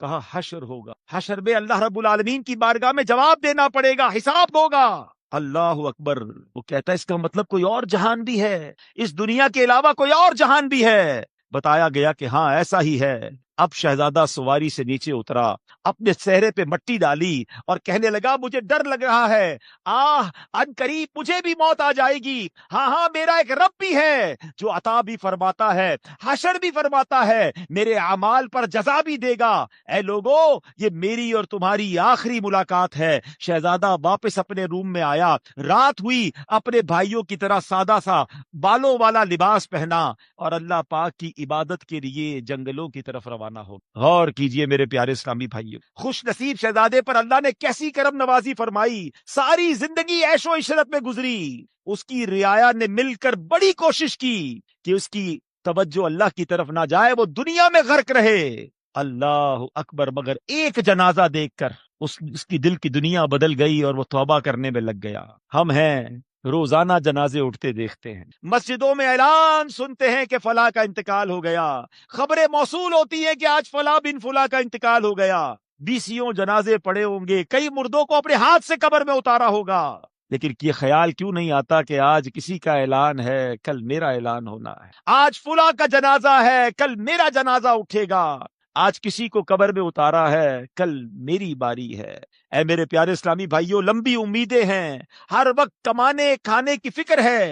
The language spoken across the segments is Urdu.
کہا حشر ہوگا، حشر میں اللہ رب العالمین کی بارگاہ میں جواب دینا پڑے گا، حساب ہوگا۔ اللہ اکبر۔ وہ کہتا ہے اس کا مطلب کوئی اور جہان بھی ہے، اس دنیا کے علاوہ کوئی اور جہان بھی ہے؟ بتایا گیا کہ ہاں ایسا ہی ہے۔ اب شہزادہ سواری سے نیچے اترا، اپنے چہرے پہ مٹی ڈالی اور کہنے لگا مجھے ڈر لگ رہا ہے، ان قریب مجھے بھی موت آ جائے گی۔ ہاں ہاں، میرا ایک رب بھی ہے جو عطا بھی فرماتا ہے، حشر بھی فرماتا ہے، میرے اعمال پر جزا بھی دے گا۔ اے لوگو، یہ میری اور تمہاری آخری ملاقات ہے۔ شہزادہ واپس اپنے روم میں آیا، رات ہوئی، اپنے بھائیوں کی طرح سادہ سا بالوں والا لباس پہنا اور اللہ پاک کی عبادت کے لیے جنگلوں کی طرف روانہ ہو۔ غور کیجئے میرے پیارے اسلامی بھائیوں، خوش نصیب شہزادے پر اللہ نے کیسی کرم نوازی فرمائی، ساری زندگی عیش و عشرت میں گزری۔ اس کی رعایا نے مل کر بڑی کوشش کی کہ اس کی توجہ اللہ کی طرف نہ جائے، وہ دنیا میں غرق رہے۔ اللہ اکبر۔ مگر ایک جنازہ دیکھ کر اس کی دل کی دنیا بدل گئی اور وہ توبہ کرنے میں لگ گیا۔ ہم ہیں روزانہ جنازے اٹھتے دیکھتے ہیں، مسجدوں میں اعلان سنتے ہیں کہ فلاں کا انتقال ہو گیا، خبریں موصول ہوتی ہیں کہ آج فلاں بن فلاں کا انتقال ہو گیا، 20 جنازے پڑے ہوں گے، کئی مردوں کو اپنے ہاتھ سے قبر میں اتارا ہوگا، لیکن یہ خیال کیوں نہیں آتا کہ آج کسی کا اعلان ہے، کل میرا اعلان ہونا ہے، آج فلاں کا جنازہ ہے، کل میرا جنازہ اٹھے گا، آج کسی کو قبر میں اتارا ہے، کل میری باری ہے۔ اے میرے پیارے اسلامی بھائیوں، لمبی امیدیں ہیں، ہر وقت کمانے کھانے کی فکر ہے،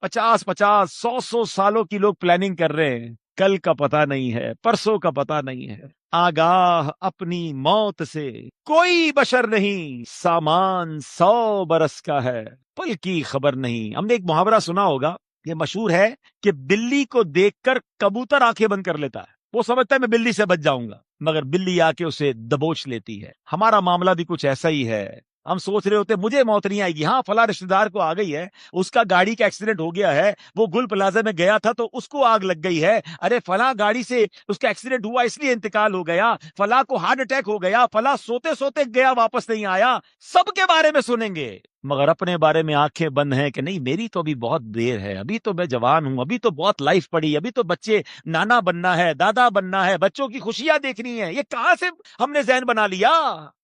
50 100 سالوں کی لوگ پلاننگ کر رہے ہیں، کل کا پتہ نہیں ہے، پرسوں کا پتہ نہیں ہے۔ آگاہ اپنی موت سے کوئی بشر نہیں، سامان 100 برس کا ہے، پل کی خبر نہیں۔ ہم نے ایک محاورہ سنا ہوگا، یہ مشہور ہے کہ بلی کو دیکھ کر کبوتر آنکھیں بند کر لیتا ہے، وہ سمجھتا ہے میں بلی سے بچ جاؤں گا، مگر بلی آ کے اسے دبوچ لیتی ہے۔ ہمارا معاملہ بھی کچھ ایسا ہی ہے، ہم سوچ رہے ہوتے مجھے موت نہیں آئے گی، ہاں فلاں رشتہ دار کو آ گئی ہے، اس کا گاڑی کا ایکسیڈنٹ ہو گیا ہے، وہ گل پلازا میں گیا تھا تو اس کو آگ لگ گئی ہے، ارے فلاں گاڑی سے اس کا ایکسیڈنٹ ہوا اس لیے انتقال ہو گیا، فلاں کو ہارٹ اٹیک ہو گیا، فلاں سوتے سوتے گیا واپس نہیں آیا، سب کے بارے میں سنیں گے، مگر اپنے بارے میں آنکھیں بند ہیں کہ نہیں میری تو ابھی بہت دیر ہے، ابھی تو میں جوان ہوں، ابھی تو بہت لائف پڑی، ابھی تو بچے نانا بننا ہے، دادا بننا ہے، بچوں کی خوشیاں دیکھنی ہے۔ یہ کہاں سے ہم نے ذہن بنا لیا؟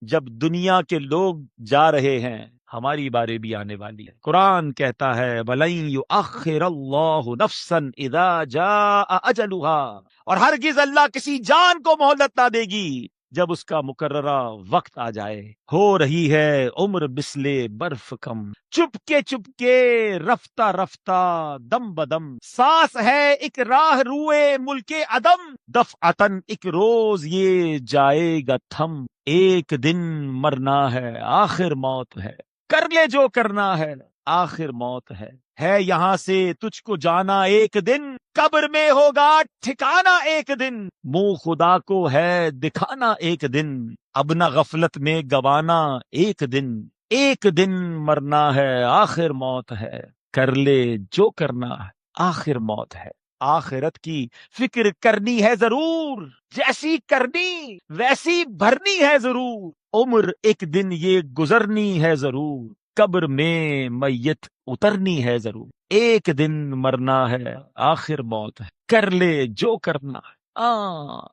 جب دنیا کے لوگ جا رہے ہیں ہماری باری بھی آنے والی ہے۔ قرآن کہتا ہے وَلَن يُؤَخِّرَ اللَّهُ نَفْسًا إِذَا جَاءَ أَجَلُهَا، اور ہرگز اللہ کسی جان کو مہلت نہ دے گی جب اس کا مقررہ وقت آ جائے۔ ہو رہی ہے عمر مثل برف کم، چپ کے رفتہ رفتہ دم بدم، سانس ہے ایک راہ روئے ملک عدم، دفعتن ایک روز یہ جائے گا تھم، ایک دن مرنا ہے آخر موت ہے، کر لے جو کرنا ہے آخر موت ہے یہاں سے تجھ کو جانا ایک دن، قبر میں ہوگا ٹھکانا ایک دن، منہ خدا کو ہے دکھانا ایک دن، اب نہ غفلت میں گوانا ایک دن مرنا ہے آخر موت ہے، کر لے جو کرنا ہے آخر موت ہے۔ آخرت کی فکر کرنی ہے ضرور، جیسی کرنی ویسی بھرنی ہے ضرور، عمر ایک دن یہ گزرنی ہے ضرور، قبر میں میت اترنی ہے ضرور، ایک دن مرنا ہے آخر موت ہے، کر لے جو کرنا ہے۔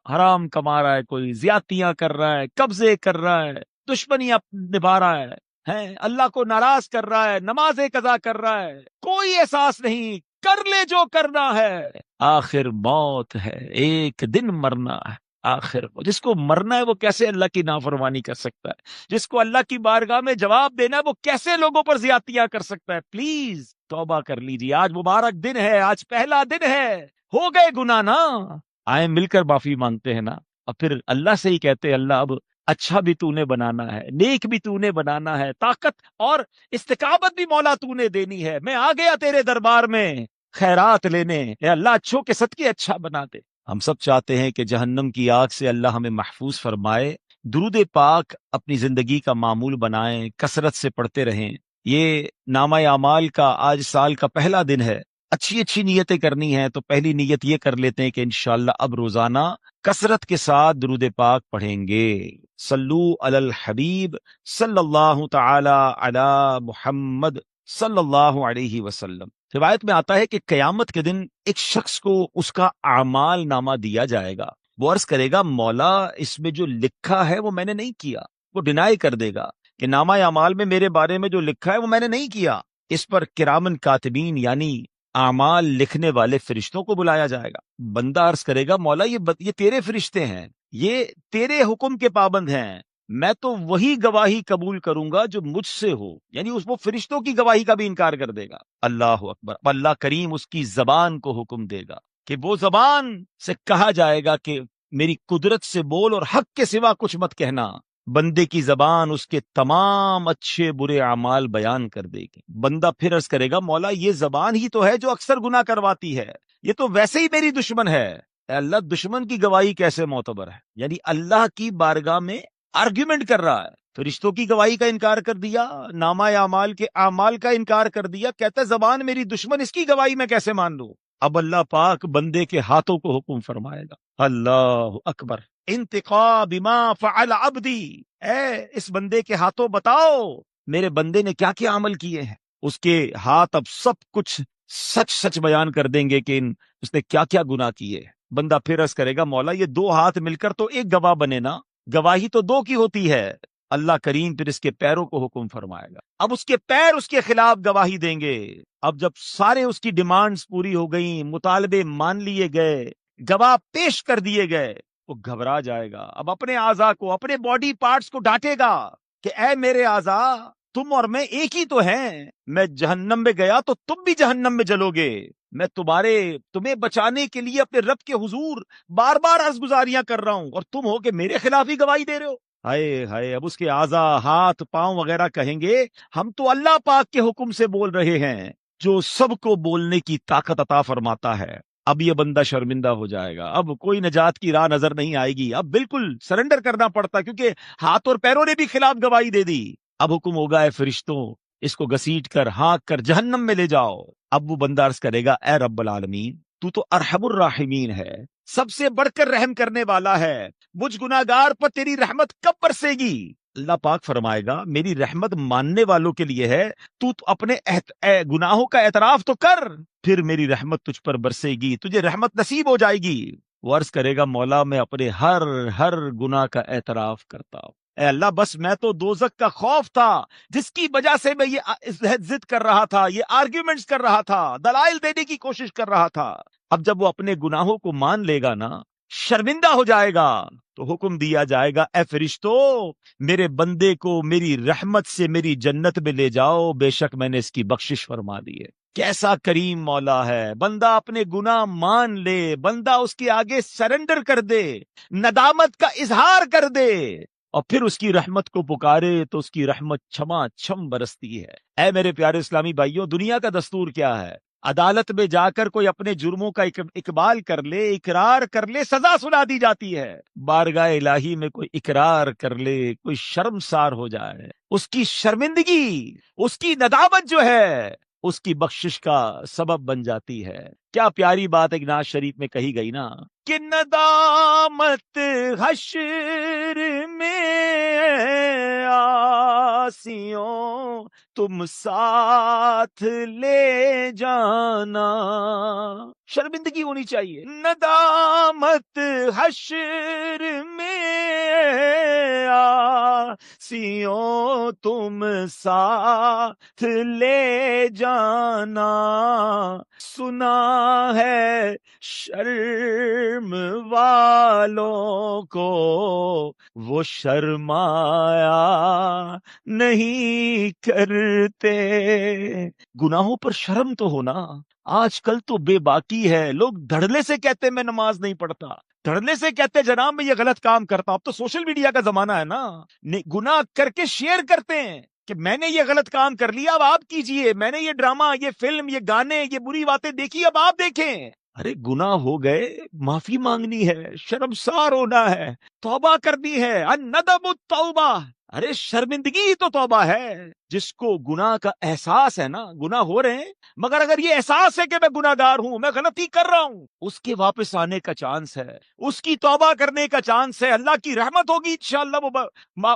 حرام کما رہا ہے، کوئی زیادتیاں کر رہا ہے، قبضے کر رہا ہے، دشمنیاں نبھا رہا ہے، اللہ کو ناراض کر رہا ہے، نمازیں قضا کر رہا ہے، کوئی احساس نہیں، کر لے جو کرنا ہے آخر موت ہے، ایک دن مرنا ہے آخر۔ جس کو مرنا ہے وہ کیسے اللہ کی نافرمانی کر سکتا ہے؟ جس کو اللہ کی بارگاہ میں جواب دینا ہے وہ کیسے لوگوں پر زیادتیاں کر سکتا ہے؟ پلیز توبہ کر لیجیے، آج مبارک دن ہے، آج پہلا دن ہے، ہو گئے گناہ نا، آئیں مل کر معافی مانگتے ہیں نا، اور پھر اللہ سے ہی کہتے ہیں اللہ اب اچھا بھی تو نے بنانا ہے، نیک بھی تو نے بنانا ہے، طاقت اور استقامت بھی مولا تو نے دینی ہے، میں آ گیا تیرے دربار میں خیرات لینے، اے اللہ اچھوں کے صدقے اچھا بنا دے۔ ہم سب چاہتے ہیں کہ جہنم کی آگ سے اللہ ہمیں محفوظ فرمائے، درود پاک اپنی زندگی کا معمول بنائیں، کثرت سے پڑھتے رہیں۔ یہ نامہ اعمال کا آج سال کا پہلا دن ہے، اچھی نیتیں کرنی ہیں، تو پہلی نیت یہ کر لیتے ہیں کہ انشاءاللہ اب روزانہ کثرت کے ساتھ درود پاک پڑھیں گے۔ صلو علی الحبیب صلی اللہ تعالی علی محمد صلی اللہ علیہ وسلم۔ روایت میں آتا ہے کہ قیامت کے دن ایک شخص کو اس کا اعمال نامہ دیا جائے گا، وہ عرض کرے گا مولا اس میں جو لکھا ہے وہ میں نے نہیں کیا، وہ ڈینائی کر دے گا کہ نامہ اعمال میں میرے بارے میں جو لکھا ہے وہ میں نے نہیں کیا۔ اس پر کرامن کاتبین یعنی اعمال لکھنے والے فرشتوں کو بلایا جائے گا۔ بندہ عرض کرے گا مولا یہ تیرے فرشتے ہیں، یہ تیرے حکم کے پابند ہیں، میں تو وہی گواہی قبول کروں گا جو مجھ سے ہو، یعنی وہ فرشتوں کی گواہی کا بھی انکار کر دے گا۔ اللہ اکبر۔ اللہ کریم اس کی زبان کو حکم دے گا کہ وہ زبان سے کہا جائے گا کہ میری قدرت سے بول اور حق کے سوا کچھ مت کہنا۔ بندے کی زبان اس کے تمام اچھے برے اعمال بیان کر دے گی۔ بندہ پھر عرض کرے گا مولا یہ زبان ہی تو ہے جو اکثر گناہ کرواتی ہے، یہ تو ویسے ہی میری دشمن ہے۔ اے اللہ دشمن کی گواہی کیسے معتبر ہے؟ یعنی اللہ کی بارگاہ میں آرگیومنٹ کر رہا ہے، فرشتوں کی گواہی کا انکار کر دیا، نامہ اعمال کے اعمال کا انکار کر دیا، کہتا ہے زبان میری دشمن، اس کی گواہی میں کیسے مان لوں؟ اب اللہ پاک بندے کے ہاتھوں کو حکم فرمائے گا۔ اللہ اکبر۔ انتقا بما فعل عبدی، اے اس بندے کے ہاتھوں بتاؤ میرے بندے نے کیا کیا عمل کیے ہیں۔ اس کے ہاتھ اب سب کچھ سچ سچ بیان کر دیں گے کہ اس نے کیا کیا گناہ کیے۔ بندہ پھر عرض کرے گا مولا یہ دو ہاتھ مل کر تو ایک گواہ بنے نا، گواہی تو دو کی ہوتی ہے۔ اللہ کریم پھر اس کے پیروں کو حکم فرمائے گا، اب اس کے پیر اس کے خلاف گواہی دیں گے۔ اب جب سارے اس کی ڈیمانڈز پوری ہو گئیں، مطالبے مان لیے گئے، گواہ پیش کر دیے گئے، وہ گھبرا جائے گا، اب اپنے اعضاء کو، اپنے باڈی پارٹس کو ڈانٹے گا کہ اے میرے اعضاء تم اور میں ایک ہی تو ہیں، میں جہنم میں گیا تو تم بھی جہنم میں جلو گے، میں تمہیں بچانے کے لیے اپنے رب کے حضور بار بار عرض گزاریاں کر رہا ہوں اور تم ہو کہ میرے خلاف ہی گواہی دے رہے ہو۔ ہائے ہائے، اب اس کے اعضاء، ہاتھ پاؤں وغیرہ کہیں گے ہم تو اللہ پاک کے حکم سے بول رہے ہیں جو سب کو بولنے کی طاقت عطا فرماتا ہے۔ اب یہ بندہ شرمندہ ہو جائے گا، اب کوئی نجات کی راہ نظر نہیں آئے گی، اب بالکل سرنڈر کرنا پڑتا کیونکہ ہاتھ اور پیروں نے بھی خلاف گواہی دے دی۔ اب حکم ہوگا اے فرشتوں اس کو گھسیٹ کر ہانک کر جہنم میں لے جاؤ۔ اب وہ بندہ عرض کرے گا اے رب العالمین تو ارحم الراحمین ہے، سب سے بڑھ کر رحم کرنے والا ہے، مجھ گناہگار پر تیری رحمت کب برسے گی؟ اللہ پاک فرمائے گا میری رحمت ماننے والوں کے لیے ہے، تو اپنے گناہوں کا اعتراف تو کر، پھر میری رحمت تجھ پر برسے گی، تجھے رحمت نصیب ہو جائے گی۔ وہ عرض کرے گا مولا میں اپنے ہر گناہ کا اعتراف کرتا ہوں، اے اللہ بس میں تو دوزخ کا خوف تھا جس کی وجہ سے میں یہ ضد کر رہا تھا، یہ آرگیومنٹس کر رہا تھا، دلائل دینے کی کوشش کر رہا تھا۔ اب جب وہ اپنے گناہوں کو مان لے گا نا، شرمندہ ہو جائے گا، تو حکم دیا جائے گا اے فرشتو میرے بندے کو میری رحمت سے میری جنت میں لے جاؤ، بے شک میں نے اس کی بخشش فرما دی ہے۔ کیسا کریم مولا ہے، بندہ اپنے گناہ مان لے، بندہ اس کے آگے سرنڈر کر دے، ندامت کا اظہار کر دے اور پھر اس کی رحمت کو پکارے تو اس کی رحمت چھما چھم برستی ہے۔ اے میرے پیارے اسلامی بھائیوں، دنیا کا دستور کیا ہے؟ عدالت میں جا کر کوئی اپنے جرموں کا اقبال کر لے، اقرار کر لے، سزا سنا دی جاتی ہے۔ بارگاہ الہی میں کوئی اقرار کر لے، کوئی شرمسار ہو جائے، اس کی شرمندگی، اس کی ندامت جو ہے اس کی بخشش کا سبب بن جاتی ہے۔ کیا پیاری بات ایک نعت شریف میں کہی گئی نا کہ ندامت حشر میں آسیوں تم ساتھ لے جانا، شرمندگی ہونی چاہیے۔ ندامت حشر میں آسیوں تم ساتھ لے جانا، سنا ہے شرم والوں کو وہ شرمایا نہیں کرتے۔ گناہوں پر شرم تو ہونا، آج کل تو بے باکی ہے، لوگ دھڑلے سے کہتے میں نماز نہیں پڑھتا، دھڑلے سے کہتے جناب میں یہ غلط کام کرتا ہوں۔ اب تو سوشل میڈیا کا زمانہ ہے نا، گناہ کر کے شیئر کرتے ہیں کہ میں نے یہ غلط کام کر لیا، اب آپ کیجئے، میں نے یہ ڈرامہ، یہ فلم، یہ گانے، یہ بری باتیں دیکھی، اب آپ دیکھیں۔ ارے گناہ ہو گئے، معافی مانگنی ہے، شرمسار ہونا ہے، توبہ کرنی ہے، الندم التوبہ۔ ارے شرمندگی ہی تو توبہ ہے۔ جس کو گناہ کا احساس ہے نا، گناہ ہو رہے ہیں مگر اگر یہ احساس ہے کہ میں گناہ گار ہوں، میں غلطی کر رہا ہوں، اس کے واپس آنے کا چانس ہے، اس کی توبہ کرنے کا چانس ہے، اللہ کی رحمت ہوگی انشاءاللہ، وہ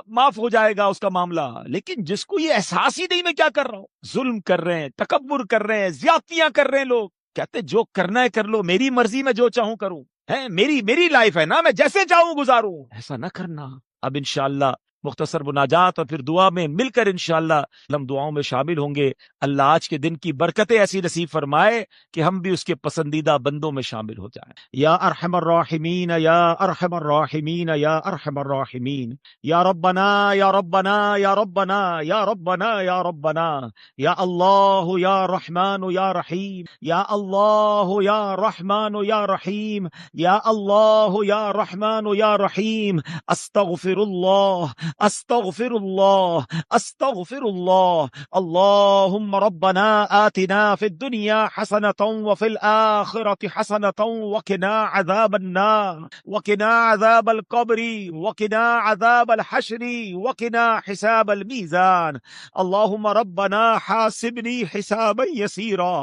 معاف ہو جائے گا اس کا معاملہ۔ لیکن جس کو یہ احساس ہی نہیں میں کیا کر رہا ہوں، ظلم کر رہے ہیں، تکبر کر رہے ہیں، زیادتیاں کر رہے ہیں، لوگ کہتے جو کرنا ہے کر لو، میری مرضی میں جو چاہوں کروں۔ ہے، میری لائف ہے نا، میں جیسے چاہوں گزاروں، ایسا نہ کرنا۔ اب انشاءاللہ مختصر مناجات اور پھر دعا میں مل کر انشاءاللہ ہم دعاؤں میں شامل ہوں گے۔ اللہ آج کے دن کی برکتیں ایسی نصیب فرمائے کہ ہم بھی اس کے پسندیدہ بندوں میں شامل ہو جائیں۔ یا ارحم الراحمین، یا ارحم الراحمین، یا ارحم الراحمین، یا ربنا یا ربنا یا ربنا یا ربنا یا ربنا، یا اللہ یا رحمان یا رحیم، یا اللہ یا رحمان یا رحیم، یا اللہ یا رحمان یا رحیم۔ استغفر اللہ، استغفر اللہ، استغفر اللہ۔ اللہم ربنا آتنا فی الدنیا حسنة وفی الآخرة حسنة وقنا عذاب النار، وقنا عذاب القبر، وقنا عذاب الحشر، وقنا حساب الميزان۔ اللہم ربنا حاسبنی حسابا یسیرا،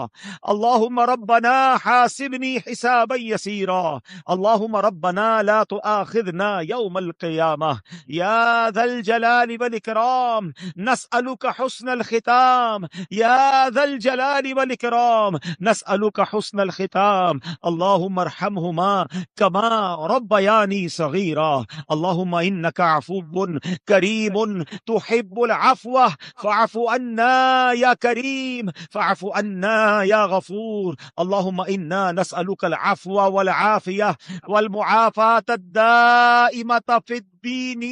اللہم ربنا حاسبنی حسابا یسیرا، اللہم ربنا لا تؤاخذنا یوم القیامہ، یا ذا الجلال والاکرام نسألک حسن الختام، یا ذا الجلال والاکرام نسألک حسن الختام۔ اللہم ارحمہما کما ربیانی صغیرا، اللہم انک عفو کریم تحب العفو فاعف عنا یا کریم، فاعف عنا یا غفور۔ اللہم انا نسألک العفو والعافیہ والمعافاة الدائمة فی الدین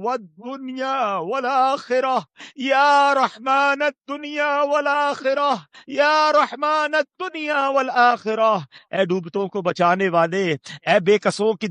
والدنیا والآخرہ، یا رحمان الدنیا والآخرہ، یا رحمان الدنیا والآخرہ۔ اے ڈوبتوں کو بچانے والے، اے بے کسوں کی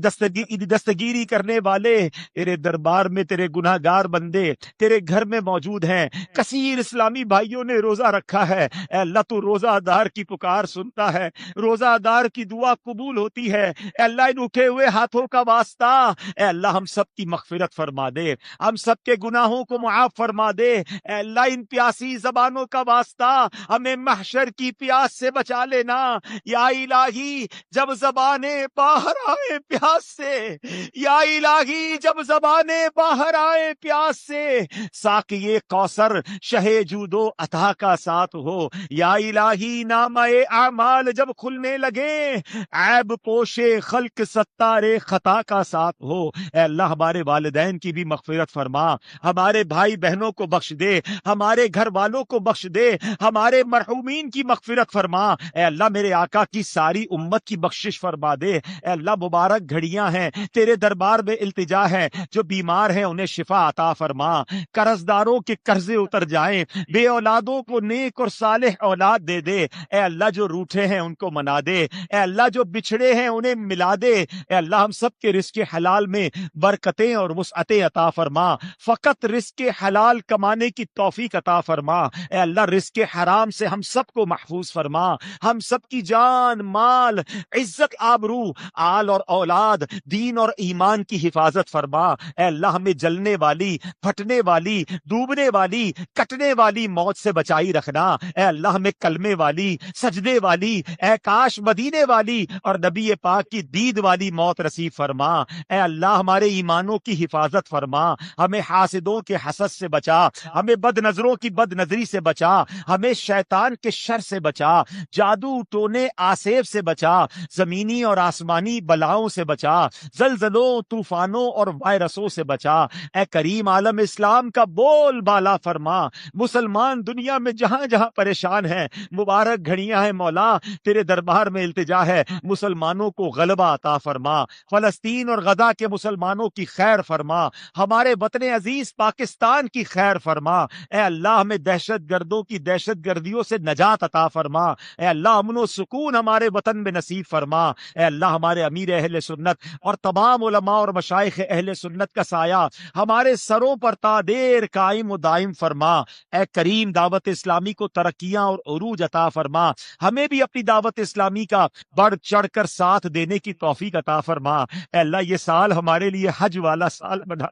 دستگیری کرنے والے، تیرے دربار میں تیرے گناہ گار بندے تیرے گھر میں موجود ہیں۔ کثیر اسلامی بھائیوں نے روزہ رکھا ہے، اے اللہ تو روزہ دار کی پکار سنتا ہے، روزہ دار کی دعا قبول ہوتی ہے۔ اے اللہ ان اٹھے ہوئے ہاتھوں کا واسطہ، اے اللہ ہم سب کی مغفرت فرما دے، ہم سب کے گناہوں کو معاف فرما دے۔ اے اللہ ان پیاسی زبانوں کا واسطہ ہمیں محشر کی پیاس سے بچا لینا۔ یا الہی جب زبانیں باہر آئے پیاس سے، یا الہی جب زبانیں باہر آئے پیاس سے، ساقی کوثر شہ جود و عطا کا ساتھ ہو۔ یا الہی نامہ اعمال جب کھلنے لگے، عیب پوشے خلق ستار خطا کا ساتھ ہو۔ اے اللہ ہمارے والدین کی بھی مغفرت فرما، ہمارے بھائی بہنوں کو بخش دے، ہمارے گھر والوں کو بخش دے، ہمارے مرحومین کی مغفرت فرما۔ اے اللہ میرے آقا کی ساری امت کی بخشش فرما دے۔ اے اللہ مبارک گھڑیاں ہیں تیرے دربار میں التجا ہے، جو بیمار ہیں انہیں شفا عطا فرما، قرض داروں کے قرضے اتر جائیں، بے اولادوں کو نیک اور صالح اولاد دے دے۔ اے اللہ جو روٹھے ہیں ان کو منا دے، اے اللہ جو بچھڑے ہیں انہیں ملا دے۔ اے اللہ ہم سب کے رزق حلال میں برکتیں اور وسعتیں عطا فرما، فقط رزق حلال کمانے کی توفیق عطا فرما۔ اے اللہ رزق حرام سے ہم سب کو محفوظ فرما، ہم سب کی جان مال عزت آبرو آل اور اولاد دین اور ایمان کی حفاظت فرما۔ اے اللہ ہمیں جلنے والی پھٹنے والی ڈوبنے والی کٹنے والی موت سے بچائی رکھنا۔ اے اللہ ہمیں کلمے والی سجدے والی اے کاش مدینے والی اور نبی پاک کی دید والی موت نصیب فرما۔ اے اللہ ہمارے ایمانوں کی حفاظت فرما، ہمیں حاسدوں کے حسد سے بچا، ہمیں بد نظروں کی بد نظری سے بچا، ہمیں شیطان کے شر سے بچا، جادو ٹونے آسیب سے بچا، زمینی اور آسمانی بلاؤں سے بچا، زلزلوں طوفانوں اور وائرسوں سے بچا۔ اے کریم عالم اسلام کا بول بالا فرما، مسلمان دنیا میں جہاں جہاں پریشان ہیں، مبارک گھڑیاں ہیں مولا، تیرے دربار میں التجا ہے، مسلمانوں کو غلبہ عطا فرما، فلسطین اور غزہ کے مسلمانوں کی خیر فرما، ہمارے وطن عزیز پاکستان کی خیر فرما۔ اے اللہ ہمیں دہشت گردوں کی دہشت گردیوں سے نجات عطا فرما۔ اے اللہ امن و سکون ہمارے وطن میں نصیب فرما۔ اے اللہ ہمارے امیر اہل سنت اور تمام علماء اور مشائخ اہل سنت کا سایہ ہمارے سروں پر تا دیر قائم و دائم فرما۔ اے کریم دعوت اسلامی کو ترقیاں اور عروج عطا فرما، ہمیں بھی اپنی دعوت اسلامی کا بڑھ چڑھ کر ساتھ دینے کی توفیق عطا فرما۔ اے اللہ یہ سال ہمارے لیے حج والا سال بنا،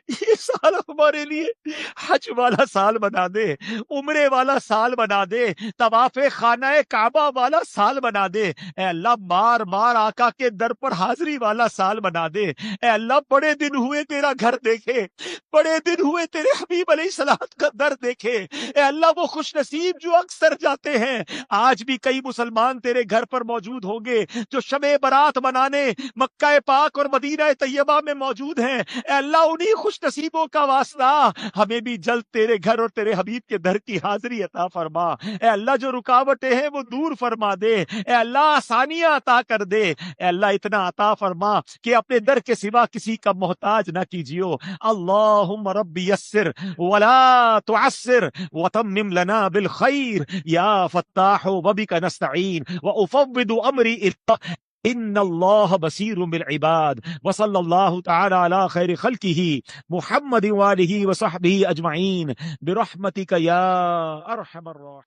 یہ سال ہمارے لیے حج والا سال بنا دے، عمرے والا سال بنا دے، طواف خانہ کعبہ والا سال بنا دے، اے اللہ بار بار آقا کے در پر حاضری والا سال بنا دے، اے اللہ بڑے دن ہوئے تیرا گھر دیکھے، بڑے دن ہوئے تیرے حبیب علیہ السلام کا در دیکھے، اے اللہ وہ خوش نصیب جو اکثر جاتے ہیں، آج بھی کئی مسلمان تیرے گھر پر موجود ہوں گے جو شب برات منانے مکہ پاک اور مدینہ طیبہ میں موجود ہیں، اے اللہ انہی خوش نصیبوں کا واسطہ ہمیں بھی جلد تیرے گھر اور تیرے حبیب کے در کی حاضری عطا فرما، اے اللہ جو رکاوٹیں ہیں وہ دور فرما دے، اے اللہ آسانیاں عطا کر دے، اے اللہ اتنا عطا فرما کہ اپنے در کے سوا کسی کا محتاج نہ کیجیو۔ اللہم رب یسر ولا تعسر وتمم لنا بالخیر یا فتاح وبک نستعین وافوض امری ان اللہ بصیر بالعباد وصلی اللہ تعالی علی خیر خلقہ محمد وآلہ وصحبہ اجمعین برحمتک یا ارحم الراحمین۔